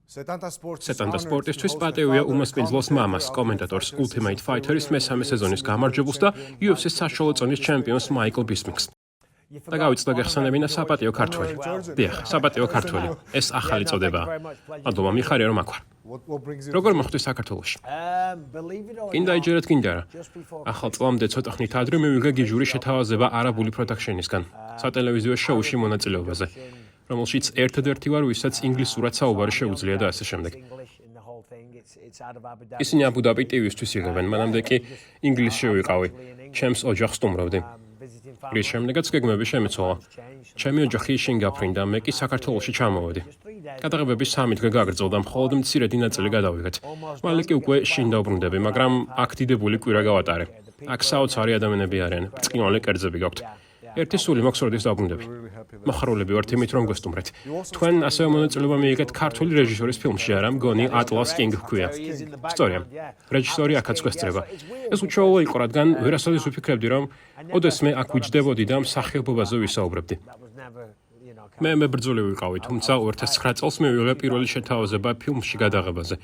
Setanta Sportისთვის პატივია უმასპინძლოს მამას, კომენტატორს Ultimate Fighter-ის მესამე სეზონის გამარჯვებულს და UFC-ს საშუალო წონის ჩემპიონს Michael Bisping's. და გავიცდა გეხსენებინა საპატიო ქართველი. დიახ, საპატიო ქართველი. ეს ახალი წოდებაა. მადლობა მიხარია რომ აქვარ. როგორ მოხდი საქართველოში? კიდე იჯერეთ კიდე არა. ახალ წლამდე ცოტა ხნით ადრე მივიღე გიჟური შეთავაზება არაბული პროდაქშენისგან, სატელევიზიო შოუში მონაწილეობაზე. რომელშიც ერთადერთი ვარ, ვისაც ინგლისურად საუბარი შეუძლია და ასე შემდეგ. ისინი აბუ-დაბი TV-ისთვის იღებენ, მანამდე კი ინგლისში ვიყავი, ჩემს ოჯახს სტუმრობდი. რის შემდეგაც გეგმები შემეცვალა. ჩემი ოჯახი შინ გაფრინდა, მე კი საქართველოში ჩამოვედი. გადაღებების 3 დღე გაგრძელდა, მხოლოდ მცირედი ნაწილი გადავიღეთ. მალე კი უკვე შინ დავბრუნდები, მაგრამ აქ დიდებული კვირა გავატარე. აქ საოცარი ადამიანები არიან, ბრწყინვალე კერძები გაქვთ. ერთი სული მაქვს როდის დავბრუნდები. მოხარულები ვართ იმით რომ გვესტუმრეთ. თქვენ ასევე მონაწილეობა მიიღეთ ქართული რეჟისორის ფილმში არა მგონი Atlas King ჰქვია. სწორია. რეჟისორი აქაც გვესწრება. ეს უჩვეულო იყო, რადგან ვერასოდეს ვიფიქრებდი რომ ოდესმე აქ ვიჯდებოდი და მსახიობობაზე ვისაუბრებდი. მე მებრძოლი ვიყავი, თუმცა 2009 წელს მივიღე პირველი შეთავაზება ფილმში გადაღებაზე,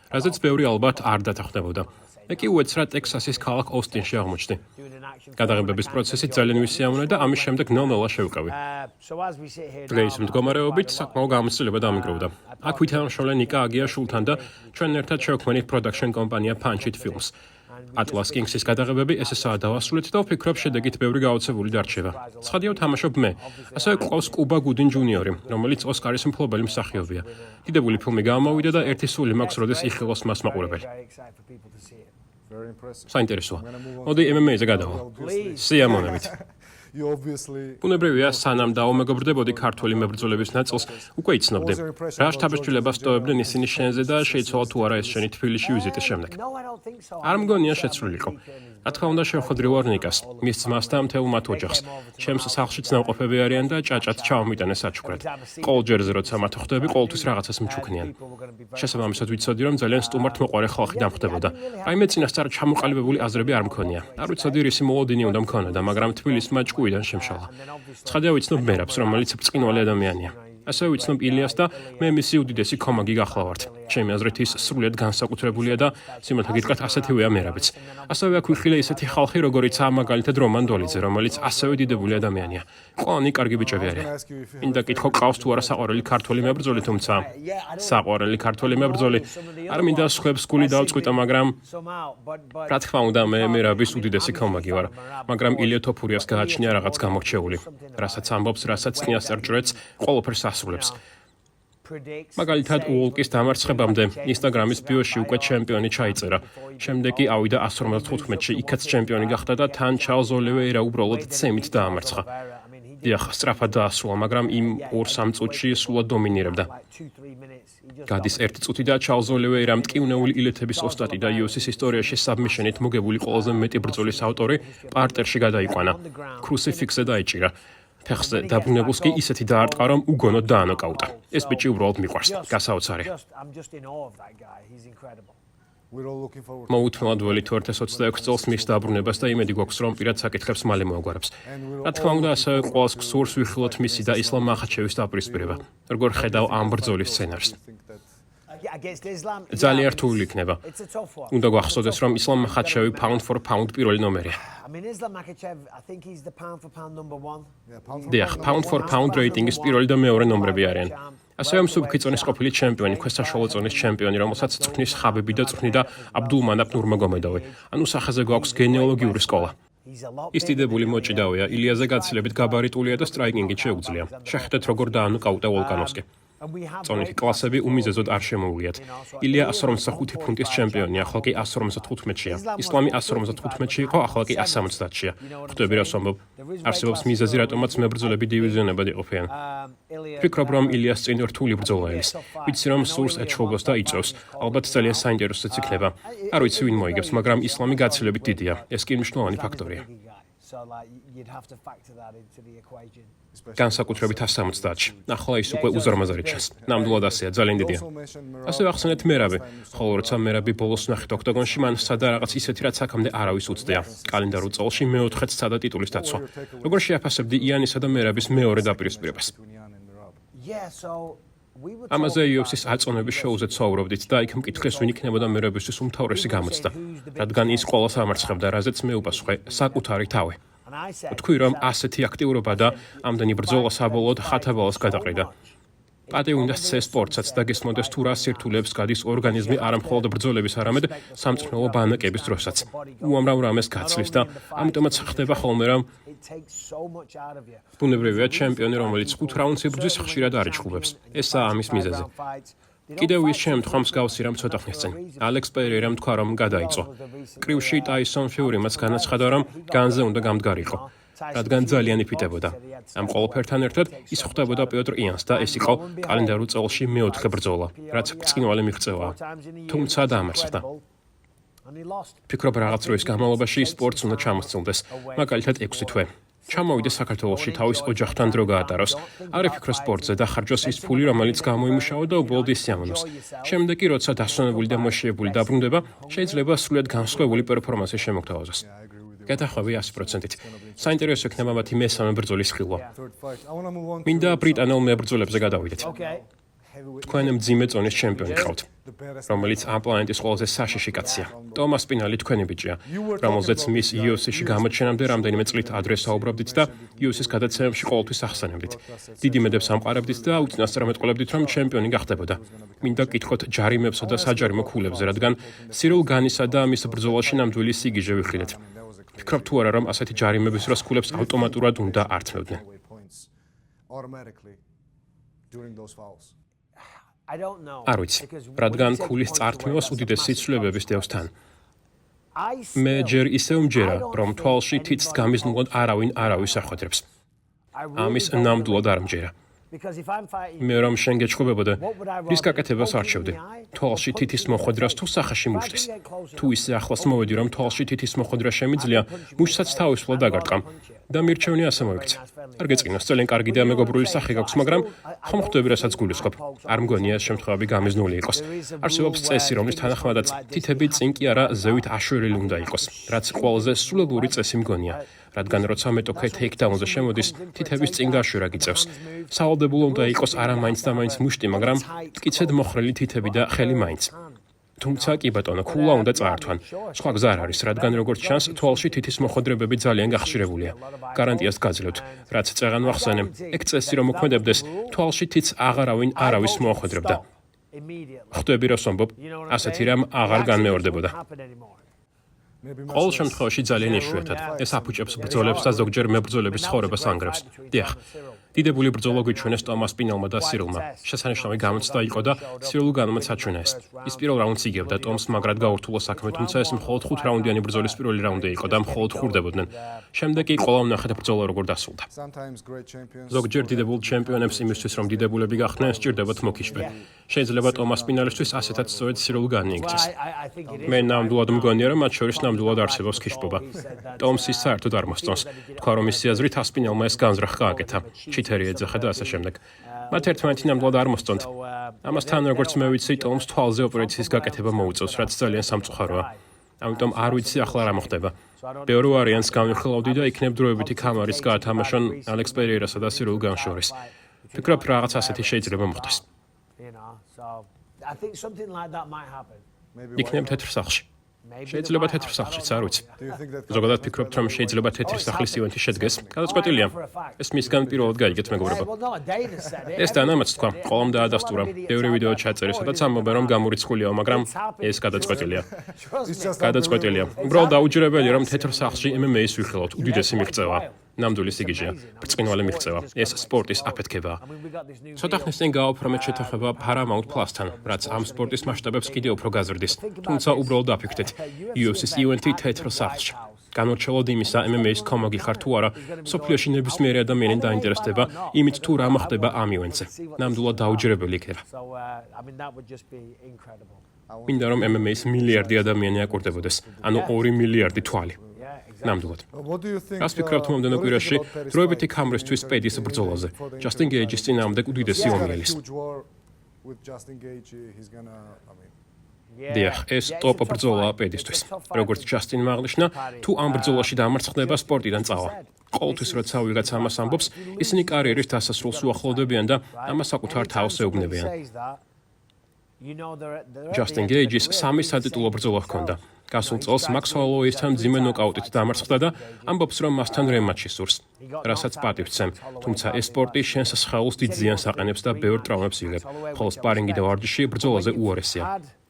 რაზეც ბევრი ალბათ არ დათანხმდებოდა. მე კი უეცრად ტექსასის ქალაქ ოსტინში აღმოჩნდი. გადაღებების პროცესი ძალიან ვისიამოვნე და ამის შემდეგ ნელ-ნელა შევკავი. დღეს მდგომარეობით საკმაო გამოცდილება დამიგროვდა. აქ ვითანამშრომლე ნიკა აგიაშვილთან და ჩვენ ერთად შევქმნით პროდაქშენ კომპანია Punch It Films. Atlas Kings-ის გადაღებები ესესაა დავასრულეთ და ვფიქრობ შედეგით ბევრი გაოცებული დარჩება. ცხადია ვთამაშობ მე. ასევე გვყავს კუბა გუდინ ჯუნიორი, რომელიც ოსკარის მფლობელი მსახიობია. დიდებული ფილმი გამოვიდა და ერთი სული მაქვს როდეს იხილოს მას მაყურებელი. საინტერესოა. მოდი MMA-ზე გადავალ. სიამოვნებით. ბუნებრივია, სანამ დაუმეგობრდებოდი ქართული მებრძოლების ნაწილს, უკვე იცნობდი. რა შთაბეჭდილებას ტოვებდნენ ისინი შენზე და შეიცვალა თუ არა ეს შენი თბილისში ვიზიტის შემდეგ. არ მგონია შეცვლილიყო. რა თქმა უნდა შევხვედრი ვარ ნიკას, მის ძმას და მთელ მათ ოჯახს. ჩემს სახლშიც ნამყოფები არიან და ჭაჭად ჩავმიტანე საჩუქრად. ყოველ ჯერზე როცა მათ ხვდები, ყოველთვის რაღაცას მჩუქნიან. შესაბამისად ვიცოდი რომ ძალიან სტუმართ მოყვარე ხალხი დამხდებოდა. რაიმე წინასწარ ჩამოყალიბებული აზრები არ მქონია. არ ვიცოდი რისი მოლოდინი უნდა მქონოდა, მაგრამ თბილისმა ჭკუიდან შემშალა. ცხადია ვიცნობ მერაბს, რომელიც ბრწყინვალე ადამიანია. ასევე ვიცნობ ილიას და მე მისი უდიდესი ქომაგი გახლავართ. ჩემი აზრით ის სრულიად განსაკუთრებულია და სიმართლე გითხრათ ასეთივეა მერაბიც. ასევე აქ ვიხილე ისეთი ხალხი, როგორიცაა მაგალითად რომან დოლიძე, რომელიც ასევე დიდებული ადამიანია. ყველანი კარგი ბიჭები არიან. მინდა კითხო ყავს თუ არა საყვარელი ქართველი მებრძოლი, თუმცა საყვარელი ქართველი მებრძოლი არ მინდა სხვებს გული დავწყვიტო, მაგრამ რა თქმა უნდა მე მერაბის უდიდესი ქომაგი ვარ, მაგრამ ილია თოფურიას გააჩნია რაღაც გამორჩეული, რასაც ამბობს, რასაც წინასწარ ჭრეთს, ყველაფერს ასრულებს. მაგალითად, უოლკის დამარცხებამდე Instagram-ის ბიოში უკვე ჩემპიონი ჩაიწერა. შემდეგ კი ავიდა 155-ში, იქაც ჩემპიონი გახდა და თან ჩარლზ ოლივეირა უბრალოდ ცემით დაამარცხა. დიახ, სწრაფად დაასრულა, მაგრამ იმ 2-3 წუთში სულად დომინირებდა. გადის 1 წუთი და ჩარლზ ოლივეირა მტკივნეული ილეთების ოსტატი და UFC-ის ისტორიაში საბმიშენით მოგებული ყველაზე მეტი ბრძოლის ავტორი პარტერში გადაიყვანა. კრუსიფიქსზე დაიჭირა. ფეხზე დაბრუნებულს კი ისეთი დაარტყა, რომ უგონოდ დაანოკაუტა. ეს ბიჭი უბრალოდ მიყვარს. გასაოცარი. მოუთმელად ველით 2026 წელს მის დაბრუნებას და იმედი გვაქვს, რომ პირად საკითხებს მალე მოაგვარებს. რა თქმა უნდა, ასევე ყველას გსურს ვიხილოთ მისი და ისლამ მახაჩევის დაპირისპირება. როგორ ხედავ ამ ბრძოლის სცენარს? ძალიან რთული იქნება. უნდა გვახსოვდეს, რომ ისლამ მახაჩევი pound for pound პირველი ნომერია. დიახ, pound for pound რეიტინგის პირველი და მეორე ნომრები არიან. ასევე მსუბუქი წონის ყოფილი ჩემპიონი, ქვესაშუალო წონის ჩემპიონი, რომელსაც წვრთნის ხაბიბი და წვრთნიდა აბდულმანაპ ნურმაგომედოვი. ანუ სახეზე გვაქვს გენეალოგიური სკოლა. ის დიდებული მოჭიდავია, ილიაზე გაცილებით გაბარიტულია და სტრაიკინგით შეუძლია. შეხედეთ როგორ დაანოკაუტა ვოლკანოვსკი. წონითი კლასები უმიზეზოდ არ შემოუვლიათ. ილია 155 ფუნტის ჩემპიონი, ახლა კი 155-შია. ისლამი 155-ში იყო, ახლა კი 170-შია. ხვდები რას ვამბობ? არსებობს მიზეზი, რატომაც მებრძოლები დივიზიონებად იყოფიან. ვფიქრობ, რომ ილიას წინ რთული ბრძოლა ელის. ვიცი, რომ სურს ეჩხუბოს და იწევს. ალბათ ძალიან საინტერესოც იქნება. არ ვიცი ვინ მოიგებს, მაგრამ ისლამი გაცილებით დიდია. ეს კი მნიშვნელოვანი ფაქტორია. განსაკუთრებით 170-ში. ახლა ის უკვე უზარმაზარი ჩანს. ნამდვილად ასეა, ძალიან დიდია. ასევე ახსენეთ მერაბი. ხოლო როცა მერაბი ბოლოს ნახეთ ოქტაგონში, მან სცადა რაღაც ისეთი, რაც აქამდე არავის უცდია. კალენდარულ წელში მეოთხედ სცადა ტიტულის დაცვა. როგორ შეაფასებდი იანისა და მერაბის მეორე დაპირისპირებას? ამაზე UFC-ს აწონების შოუზე ცხოვრობდით და იქ მკითხეს ვინ იქნებოდა მერებისთვის უმთავრესი გამოცდა, რადგან ის ყველას ამარცხებდა, რაზეც მე უპასუხე საკუთარი თავი. ვთქვი, რომ ასეთი აქტიურობა და ამდენი ბრძოლა საბოლოოდ ხათაბალას გადაყრიდა. პატე უნდა სცეს სპორტსაც და გესმოდეს თუ რა სირთულეებს გადის ორგანიზმი არა მხოლოდ ბრძოლების, არამედ სამწვრთნელო ბანაკების დროსაც. უამრავ რამეს გაცლის და ამიტომაც ხდება ხოლმე, რომ ბუნებრივია ჩემპიონი, რომელიც 5 რაუნდს იბრძვის, ხშირად არ იჩხუბებს. ესაა ამის მიზეზი. კიდევ ის შემთხვევამ მსგავსი რამ ცოტა ხნის წინ. ალექს პერეირამ თქვა, რომ გადაიწვა. კრივში ტაისონ ფიურიმაც განაცხადა, რომ განზე უნდა გამდგარიყო, რადგან ძალიან იფიტებოდა. ამ ყველაფერთან ერთად ის ხვდებოდა პიოტრ იანს და ეს იყო კალენდარულ წელში მეოთხე ბრძოლა, რაც ბრწყინვალე მიღწევა. თუმცა დაამარცხდა. ფიქრობ რაღაც დროის განმავლობაში სპორტს უნდა ჩამოსცილდეს, მაგალითად 6 თვე. ჩამოვიდა საქართველოში თავის ოჯახთან დრო გაატაროს. არ იფიქრო სპორტზე და ხარჯოს ის ფული, რომელიც გამოიმუშავა და უბრალოდ ისიამოვნოს. შემდეგ კი, როცა დასვენებული და მოშიებული დაბრუნდება, შეიძლება სრულად განსხვავებული პერფორმანსი შემოგთავაზოს. გადახვევი 100%-ით. საინტერესო იქნება მათი მესამე ბრძოლის ხილვა. მინდა ბრიტანელ მებრძოლებზე გადავიდეთ. თქვენ მძიმე წონის ჩემპიონი ხავთ, რომელიც ამ პლანეტის ყველაზე საშიში კაცია. ტომას პინალი თქვენი ბიჭია, რომელზეც მის UFC-ში გამოჩენამდე რამდენიმე წლით ადრე საუბრობდით და UFC-ის გადაცემებში ყოველთვის ახსენებდით. დიდი მედებს ამყარებდით და უწინასწარ მეტყოლებდით, რომ ჩემპიონი გახდებოდა. მინდა გკითხოთ ჯარიმებსა და საჯარიმო ქულებზე, რადგან სირილ განისა და მის ბრძოლაში ნამდვილი სიგიჟე ვიხილეთ. ფიქრობ თუ არა, რომ ასეთი ჯარიმების დროს ქულებს ავტომატურად უნდა ართმევდნენ. არ ვიცი, რადგან ქულის წართმევას უდიდეს სიცვლებების დევს თან. მე ჯერ ისევ მჯერა, რომ თვალში თითს გამიზნულად არავინ არავის ახვედრებს. ამის ნამდვილად არ მჯერა. მე რომ შენ გეჩხუბებოდა, რის გაკეთებას არჩევდი? თვალში თითის მოხვედრას თუ სახაში მუშტის? თუ ისე ახლოს მოვედი, რომ თვალში თითის მოხვედრა შემიძლია, მუშტსაც თავისუფლად დაგარტყამ და მირჩევნი ასე მოიქცა. არ გეწყინოს, ძალიან კარგი და მეგობრული სახე გაქვს, მაგრამ ხომ ხვდები, რასაც გულისხმობ? არ მგონია ეს შემთხვევები გამიზნული იყოს. არსებობს წესი, რომლის თანახმადაც თითები წინ კი არა ზევით აშვერილი უნდა იყოს, რაც ყველაზე სრულებური წესი მგონია. რადგან როცა მეტოქე ტეიქდაუნზე შემოდის, თითების წინ გაშვერა გიწევს. სავალდებულო უნდა იყოს არა მაინც და მაინც მუშტი, მაგრამ მტკიცედ მოხრილი თითები და ხელი მაინც. თუმცა კი ბატონო, ქულა უნდა წაართვან. სხვა გზა არ არის, რადგან როგორც ჩანს, თვალში თითის მოხვედრებები ძალიან გახშირებულია. გარანტიას გაძლევთ, რაც წეღან ვახსენე. ეგ წესი რომ მოქმედებდეს, თვალში თითს აღარავინ არავის მოახვედრებდა. ხვდები რა ვსვამბობ, ასეთი რამ აღარ განმეორდებოდა. ყოველ შემთხვევაში ძალიან იშვიათად. ეს აფუჭებს ბრძოლებს და ზოგჯერ მებრძოლების ცხოვრებას ანგრევს. დიახ. დიდებული ბრძოლა გვიჩვენეს ტომას პინალმა და სირილმა. შესანიშნავი გამოცდა იყო და სირილ განმაც აჩვენა ეს. ის პირველ რაუნდს იგებდა ტომს, მაგრად გაურთულა საქმე, თუმცა ეს მხოლოდ 5 რაუნდიანი ბრძოლის პირველი რაუნდი იყო და მხოლოდ ხურდებოდნენ. შემდეგ კი ყველა ვნახეთ ბრძოლა როგორ დასრულდა. ზოგჯერ დიდებულ ჩემპიონებს იმისთვის, რომ დიდებულები გახდნენ, სჭირდებათ მოკიშვე. შეიძლება ტომას პინალისთვის ასეთაც სწორედ სირილ განი იქცეს. მე ნამდვილად მგონია, რომ მათ შორის ნამდვილად არსებობს ქიშპობა. ტომს ის საერთოდ არ მოსწონს. თქვა, რომ ის სიაზრით ასპინალმა ეს განზრახ გააკეთა. ჩიტერი ეძახა და ასე შემდეგ. მათ ერთმანეთი ნამდვილად არ მოსწონთ. ამასთან, როგორც მე ვიცი, ტომს თვალზე ოპერაციის გაკეთება მოუწევს, რაც ძალიან სამწუხაროა. ამიტომ არ ვიცი ახლა რა მოხდება. ბევრი ვარიანტს განვიხილავდი და იქნებ დროებითი კამარის გაათამაშონ ალექს პერეირასა და სირილ განს შორის. ფიქრობ, რაღაც ასეთი შეიძლება მოხდეს. იქნებ თეთრ სახლში. შეიძლება თეთრ სახლშიც, არ ვიცი. ზოგადად ფიქრობთ, რომ შეიძლება თეთრი სახლის ივენთი შედგეს? გადაწყვეტილია. ეს მისგან პირველად გაიგეთ, მეგობრებო. ეს დანამაც თქვა, ყველამ დაადასტურა. ბევრი ვიდეო ჩაწერე, სადაც ამბობენ, რომ გამორიცხულიაო, მაგრამ ეს გადაწყვეტილია. გადაწყვეტილია. უბრალოდ დაუჯერებელია, რომ თეთრ სახლში MMA-ს ვიხილავთ. უდიდესი მიღწევა. ნამდვილი სიგიჟეა. ბრწყინვალე მიღწევა. ეს სპორტის აფეთქებაა. ცოტა ხნის წინ გააუფრმეთ შეთანხმება Paramount Plus-თან, რაც ამ სპორტის მასშტაბებს კიდევ უფრო გაზრდის. თუმცა უბრალოდ დაფიქრდეთ. UFC-ს ივენთი თეთრ სახლში. განორჩეულად იმისა, MMA-ს კომოგი ხარ თუ არა, მსოფლიოში ნებისმიერი ადამიანი დაინტერესდება იმით თუ რა მოხდება ამ ივენთზე. ნამდვილად დაუჯერებელი იქნება. მინდა რომ MMA-ს მილიარდი ადამიანი აკვირდებოდეს, ანუ 2 მილიარდი თვალი. ნამდვილად. რას ფიქრობთ მომდევნო კვირაში დროებითი კამრისთვის პედის ბრძოლაზე? ჯასტინ გეიჯის წინააღმდეგ უდიდესი ომი ელის. დიახ, ეს ტოპ ბრძოლაა პედისთვის. როგორც ჯასტინმა აღნიშნა, თუ ამ ბრძოლაში დამარცხდება, სპორტიდან წავა. ყოველთვის როცა ვიღაც ამას ამბობს, ისინი კარიერის დასასრულს უახლოვდებიან და ამას საკუთარ თავს ეუბნებიან. ჯასტინ გეიჯის 3 სატიტულო ბრძოლა ჰქონდა. გასულ წელს მაქს ჰოლოუეისთან მძიმე ნოკაუტით დამარცხდა და ამბობს, რომ მასთან რემატჩი სურს, რასაც პატივცემ. თუმცა ეს სპორტი შენს სხეულს დიდ ზიანს აყენებს და ბევრ ტრავმებს იღებ, ხოლო სპარინგი და ვარჯიში ბრძოლაზე უარესია.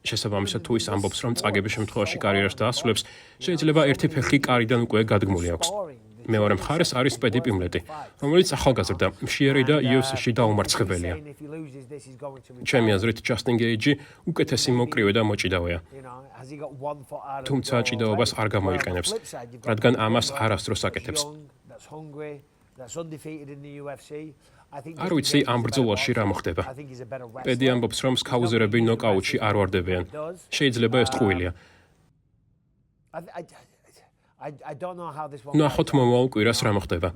შესაბამისად, თუ ის ამბობს, რომ წაგების შემთხვევაში კარიერას დაასრულებს, შეიძლება ერთი ფეხი კარიდან უკვე გადგმული აქვს. მეორე მხარეს არის პედი პიმლეტი, რომელიც ახალგაზრდა, მშიერი და UFC-ში დაუმარცხებელია. ჩემი აზრით, ჯასტინ გეიჯი უკეთესი მოკრივე და მოჭიდავეა. თუმცა ჭიდაობას არ გამოიყენებს, რადგან ამას არასდროს აკეთებს. არ ვიცი ამ ბრძოლაში რა მოხდება. პედი ამბობს, რომ სკაუზერები ნოკაუტში არ ვარდებიან. შეიძლება ეს ტყუილია. ნახოთ მომავალ კვირას რა მოხდება.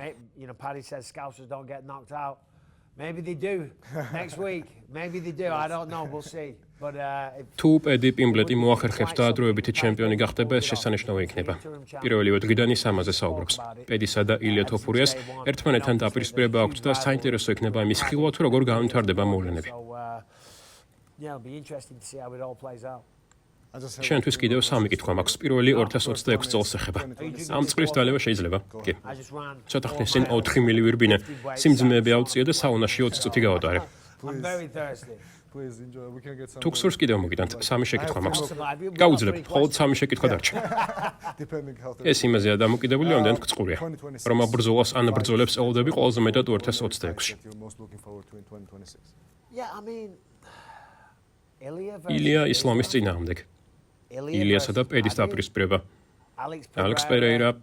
თუ პედი პიმბლეტი მოახერხებს და დროებითი ჩემპიონი გახდება, ეს შესანიშნავი იქნება. პირველივე დღიდან ის ამაზე საუბრობს. პედისა და ილია თოფურიას ერთმანეთთან დაპირისპირება აქვთ და საინტერესო იქნება იმის ხილვა, თუ როგორ განვითარდება მოვლენები. შენთვის კიდევ 3 კითხვა მაქვს. პირველი 2026 წელს ეხება. ამ წლის დალევა შეიძლება? კი. ცოტა ხნის წინ 4 მილი ვირბინე. სიმძიმეები ავწია და საუნაში 20 წუთი გავატარე. თუ გსურს კიდევ მოგიტანთ, 3 შეკითხვა მაქვს. გაუძლებ, მხოლოდ 3 შეკითხვა დარჩა. ეს იმაზეა დამოკიდებული, რამდენად გწყურია. რომ აბრძოლას ან ბრძოლებს ელოდები ყველაზე მეტად 2026-ში. ილია ისლამის წინააღმდეგ. ილიასა და პედის დაპირისპირება. ალექს პერეირა.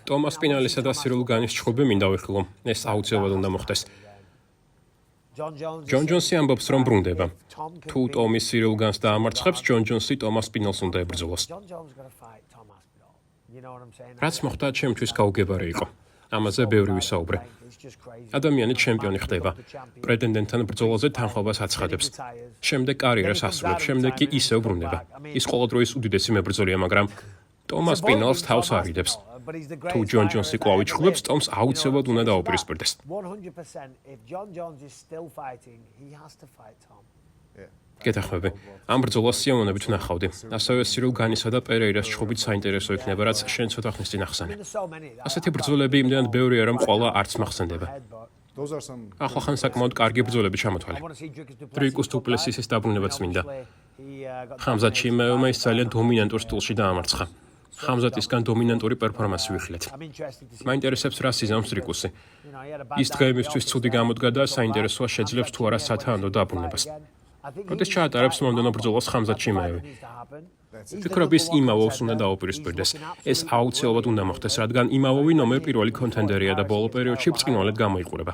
ტომას პინალისა და სირილ განის ჩხუბი მინდა ვიხილო. ეს აუცილებლად უნდა მოხდეს. ჯონ ჯონსი ამბობს, რომ ბრუნდება. თუ ტომი სირილ განს დაამარცხებს, ჯონ ჯონსი ტომას პინალს უნდა ებრძოლოს. რაც მოხდა, ჩემთვის გაუგებარი იყო. ამაზე ბევრი ვისაუბრე. ადამიანი ჩემპიონი ხდება. პრეტენდენტთან ბრძოლაზე თანხმობას აცხადებს. შემდეგ კარიერას ასრულებს, შემდეგ კი ისევ ბრუნდება. ის ყოველდროის უდიდესი მებრძოლია, მაგრამ ტომას პინალს თავს არიდებს. თუ ჯონ ჯონსი კვლავ იჩხუბებს, ტომს აუცილებლად უნდა დაუპირისპირდეს. გეთახმები. ამ ბრძოლას სიამოვნებით ვნახავდი. ასევე სირილ განისა და პერეირას ჩხუბით საინტერესო იქნება, რაც შენ ცოტა ხნის წინ ახსენე. ასეთი ბრძოლები იმდენად ბევრია, რომ ყველა არც მახსენდება. ახლახან საკმაოდ კარგი ბრძოლები ჩამოთვალე. დრიკუს დუპლესისის დაბრუნებაც მინდა. ხამზატ ჩიმაევმა ის ძალიან დომინანტურ სტილში დაამარცხა. ხამზატისგან დომინანტური პერფორმანსი ვიხილეთ. მაინტერესებს რა სიზამს დრიკუსი. ის დღეებისთვის ცუდი გამოდგა და საინტერესოა შეძლებს თუ არა სათაანდო დაბრუნებას. როდეს ჩაატარებს მომდევნო ბრძოლას ხამზატ ჩიმაევი. ფიქრობ ის იმავოვს უნდა დაუპირისპირდეს. ეს აუცილებლად უნდა მოხდეს, რადგან იმავოვი ნომერ 1 კონტენდერია და ბოლო პერიოდში ბრწყინვალედ გამოიყურება.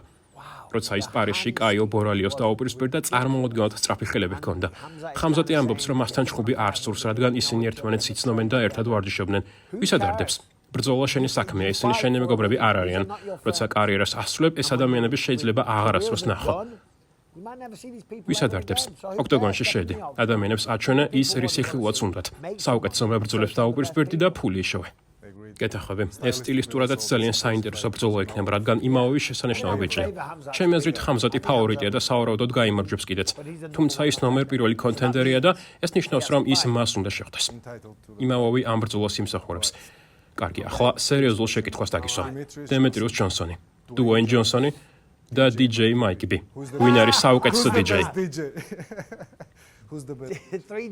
როცა ის პარიზში კაიო ბორალიოს დაუპირისპირდა, წარმოუდგენლად სწრაფი ხელები ჰქონდა. ხამზატი ამბობს, რომ მასთან ჩხუბი არ სურს, რადგან ისინი ერთმანეთს იცნობენ და ერთად ვარჯიშობდნენ. ვისაც არდებს? ბრძოლა შენი საქმეა, ისინი შენი მეგობრები არ არიან. როცა კარიერას ასრულებ, ეს ადამიანები შეიძლება აღარასდროს ნახო. ვისაც არდებს? ოქტოგონში შედი. ადამიანებს აჩვენა ის, რისი ხილვაც უნდათ. საუკეთესო მებრძოლებს დაუპირისპირდი და ფული იშოვე. გეთახმები, ეს სტილისტურადაც ძალიან საინტერესო ბრძოლა იქნება, რადგან იმავე შესანიშნავი ბეჭია. ჩემი აზრით, ხამზატი ფავორიტია და სავარაუდოდ გაიმარჯვებს კიდეც. თუმცა ის ნომერ 1 კონტენდერია და ეს ნიშნავს, რომ ის მას უნდა შეხვდეს. იმავე ამ ბრძოლას იმსახურებს. კარგი, ახლა სერიოზულ შეკითხვას დაგისვა. დემეტრიუს ჯონსონი, დუეინ ჯონსონი და DJ Mike B. ვინ არის საუკეთესო DJ?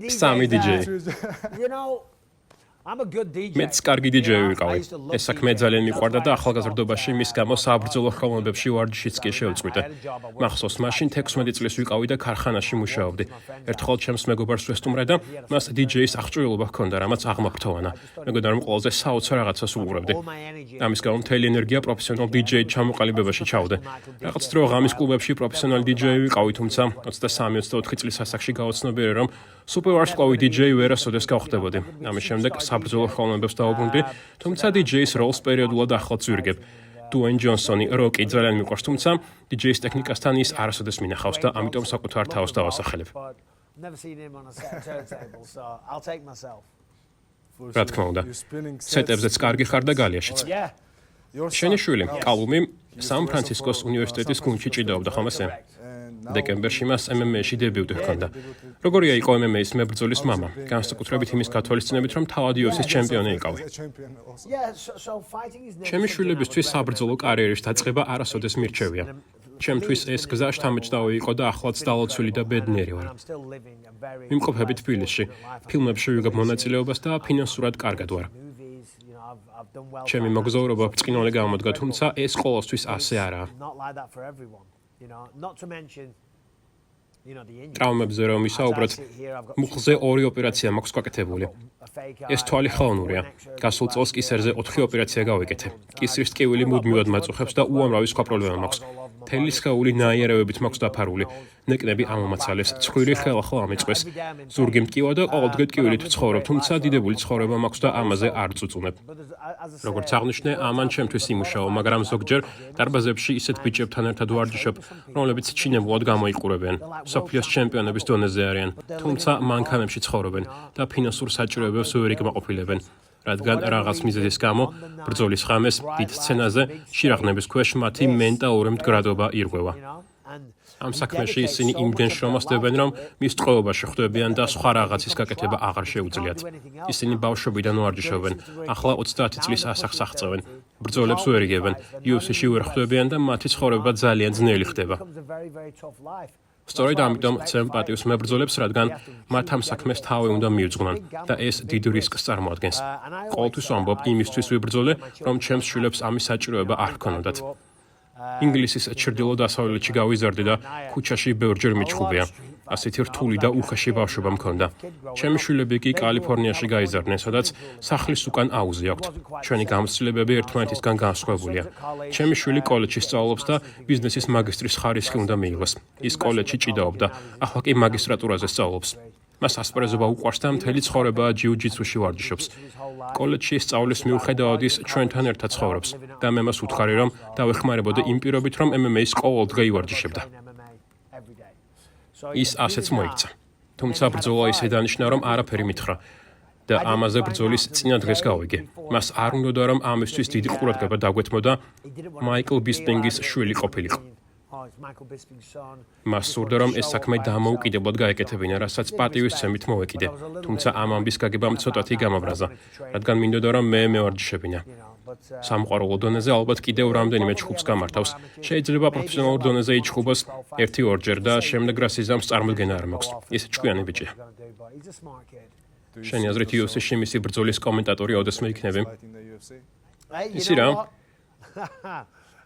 სამი DJ. მეც კარგი DJ-ი ვიყავი. ეს საქმე ძალიან მიყვარდა და ახალგაზრდობაში მის გამო საბრძოლო ხელოვნებებში ვარჯიშიც კი შევწყვიტე. მახსოვს, მაშინ 16 წლის ვიყავი და ქარხანაში მუშაობდი. ერთხელ ჩემს მეგობარს ვესტუმრე და მას DJ-ის აღჭურვილობა ჰქონდა, რამაც აღმაფრთოვანა. მეგონა რომ ყველაზე საოცარ რაღაცას უყურებდი. ამის გამო მთელი ენერგია პროფესიონალ DJ-ით ჩამოყალიბებაში ჩავდე. რაღაც დრო ღამის კლუბებში პროფესიონალი DJ-ი ვიყავი, თუმცა 23-24 წლის ასაკში გავაცნობიერე, რომ სუპერვარსკვლავი DJ-ი ვერასოდეს გავხდებოდი. ამის შემდეგ საბრძოლო ხელოვნებებს დაუბრუნდი, თუმცა DJ-ის როლს პერიოდულად ახლაც ვირგებ. დუეინ ჯონსონი როკი ძალიან მიყვარს, თუმცა DJ-ის ტექნიკასთან ის არასოდეს მინახავს და ამიტომ საკუთარ თავს დავასახელებ. Never seen him on a set of turntables, so I'll take myself. რა თქმა უნდა, სეტებზეც კარგი ხარ და გალიაში. შენი შვილი, კალუმი, სან-ფრანცისკოს უნივერსიტეტის გუნდში ჭიდაობდა, ხომ ასე? დეკემბერში მას MMA-ში დებიუტი ჰქონდა. როგორია იყო MMA-ის მებრძოლის მამა? განსაკუთრებით იმის გათვალისწინებით, რომ თავად UFC-ის ჩემპიონი იყავი. ჩემი შვილებისთვის საბრძოლო კარიერის დაწყება არასოდეს მირჩევია. ჩემთვის ეს გზა შთამბეჭდავი იყო და ახლაც დალოცვილი და ბედნიერი ვარ. ვიმყოფები თბილისში, ფილმებში ვიღებ მონაწილეობას და ფინანსურად კარგად ვარ. ჩემი მოგზაურობა ბრწყინვალე გამოდგა, თუმცა ეს ყოველთვის ასე არაა. ტრავმებზე რომ ვისაუბროთ, მუხლზე 2 ოპერაცია მაქვს გაკეთებული. ეს თვალი ხელოვნურია. გასულ წელს კისერზე 4 ოპერაცია გავიკეთე. კისრის ტკივილი მუდმივად მაწუხებს და უამრავი სხვა პრობლემა მაქვს. თელი სხეული ნაიერევებით მაქვს დაფარული. ნეკნები ამომაცალეს, ცხვირი ხელახლა ამიწყვეს. ზურგი მტკივა და ყოველდღე ტკივილით ვცხოვრობ, თუმცა დიდებული ცხოვრება მაქვს და ამაზე არ წუწუნებ. როგორც აღნიშნე, ამან ჩემთვის იმუშავა, მაგრამ ზოგჯერ დარბაზებში ისეთ ბიჭებთან ერთად ვარჯიშობ, რომლებიც ჩინებულად გამოიყურებიან. მსოფლიოს ჩემპიონების დონეზე არიან, თუმცა მანქანებში ცხოვრობენ და ფინანსურ საჭიროებებს ვერ იკმაყოფილებენ. რადგან რაღაც მიზეზის გამო ბრძოლის ღამეს დიდ სცენაზე შირაღნების ქვეშ მათი მენტალური მდგრადობა ირღვევა. ამ საქმეში ისინი იმდენ შრომასდებენ, რომ მის ტყვეობაში ხვდებიან და სხვა რაღაცის გაკეთება აღარ შეუძლიათ. ისინი ბავშვობიდან ვარჯიშობენ, ახლა 30 წლის ასახს აღწევენ. ბრძოლებს ვერ იგებენ, UFC-ში ვერ ხვდებიან და მათი ცხოვრება ძალიან ძნელი ხდება. სწორედ ამიტომ ცემ პატივს მებრძოლებს, რადგან მათ ამ საქმეს თავი უნდა მიუძღვნან და ეს დიდ რისკს წარმოადგენს. ყოველთვის ვამბობ იმისთვის ვიბრძოლე, რომ ჩემს შვილებს ამის საჭიროება არ ჰქონოდათ. ინგლისის ჩრდილო-დასავლეთში გავიზარდე და ქუჩაში ბევრჯერ მიჩხუბია. ასეთი რთული და უხეში ბავშვობა მქონდა. ჩემი შვილები კი კალიფორნიაში გაიზარდნენ, სადაც სახლის უკან აუზი აქვთ. ჩვენი გამოცდილებები ერთმანეთისგან განსხვავებულია. ჩემი შვილი კოლეჯში სწავლობს და ბიზნესის მაგისტრის ხარისხი უნდა მიიღოს. ის კოლეჯში ჭიდაობდა, ახლა კი მაგისტრატურაზე სწავლობს. მას ასპარეზობა უყვარს და მთელი ცხოვრება ჯიუ-ჯიტსუში ვარჯიშობს. კოლეჯში სწავლის მიუხედავად ის ჩვენთან ერთად ცხოვრობს და მე მას ვუთხარი, რომ დავეხმარებოდე იმ პირობით, რომ MMA-ს ყოველდღე ივარჯიშებდა. ის ასეც მოიქცა. თუმცა ბრძოლა ისე დანიშნა, რომ არაფერი მითხრა და ამაზე ბრძოლის წინა დღეს გავიგე. მას არ უნდოდა, რომ ამისთვის დიდი ყურადღება დაგვეთმოდა მაიკლ ბისპინგის შვილი ყოფილიყო. მას სურდა, რომ ეს საქმე დამოუკიდებლად გაეკეთებინა, რასაც პატივისცემით მოვეკიდე. თუმცა ამ ამბის გაგებამ ცოტათი გამაბრაზა, რადგან მინდოდა, რომ მე მევარჯიშებინა. სამყარო დონეზე ალბათ კიდევ რამდენიმე ჩხუბს გამართავს. შეიძლება პროფესიონალურ დონეზე იჩხუბოს 1-2 და შემდეგ რა სიზამს წარმოდგენა არ მაქვს. ის ჭკვიანი ბიჭია. შენი აზრით UFC-ში მისი ბრძოლის კომენტატორი ოდესმე იქნები? ისი რა?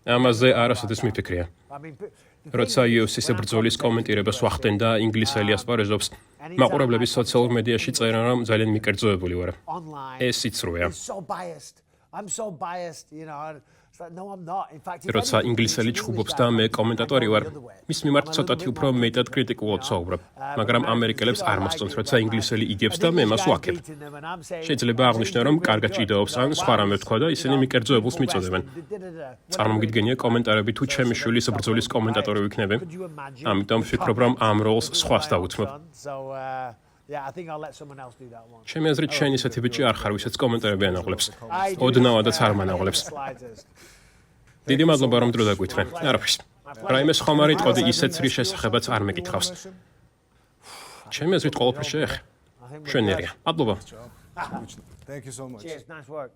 ამაზე არასოდეს მიფიქრია. როცა UFC-ზე ბრძოლის კომენტირებას ვახდენ და ინგლისელი ასპარეზობს, მაყურებლები სოციალურ მედიაში წერენ, რომ ძალიან მიკერძოებული ვარ. ეს სიცრუეა. როცა ინგლისელი ჩხუბობს და მე კომენტატორი ვარ, მის მიმართ ცოტათი უფრო მეტად კრიტიკულად ვსაუბრობ, მაგრამ ამერიკელებს არ მოსწონს, როცა ინგლისელი იგებს და მე მას ვაქებ. შეიძლება აღნიშნო, რომ კარგად ჭიდაობს ან სხვა რამე ვთქვა და ისინი მიკერძოებულს მიწოდებენ. წარმოგიდგენია კომენტარები თუ ჩემი შვილის ბრძოლის კომენტატორი ვიქნები? ამიტომ ვფიქრობ, რომ ამ როლს სხვას დავუთმობ. ჩემი აზრით, შენ ისეთი ბიჭი არ ხარ, ვისაც კომენტარები ანაღლებს. ოდნავადაც არ მანაღლებს. დიდი მადლობა, რომ დრო დაგვითხრე. არაფერს. რაიმე სხვა მარი ტყოდი ისეთ რის შესახებაც არ მეკითხავს. ჩემი აზრით, ყველაფერს შეეხ. შვენიერია. მადლობა. Thank you so much. Cheers, nice work.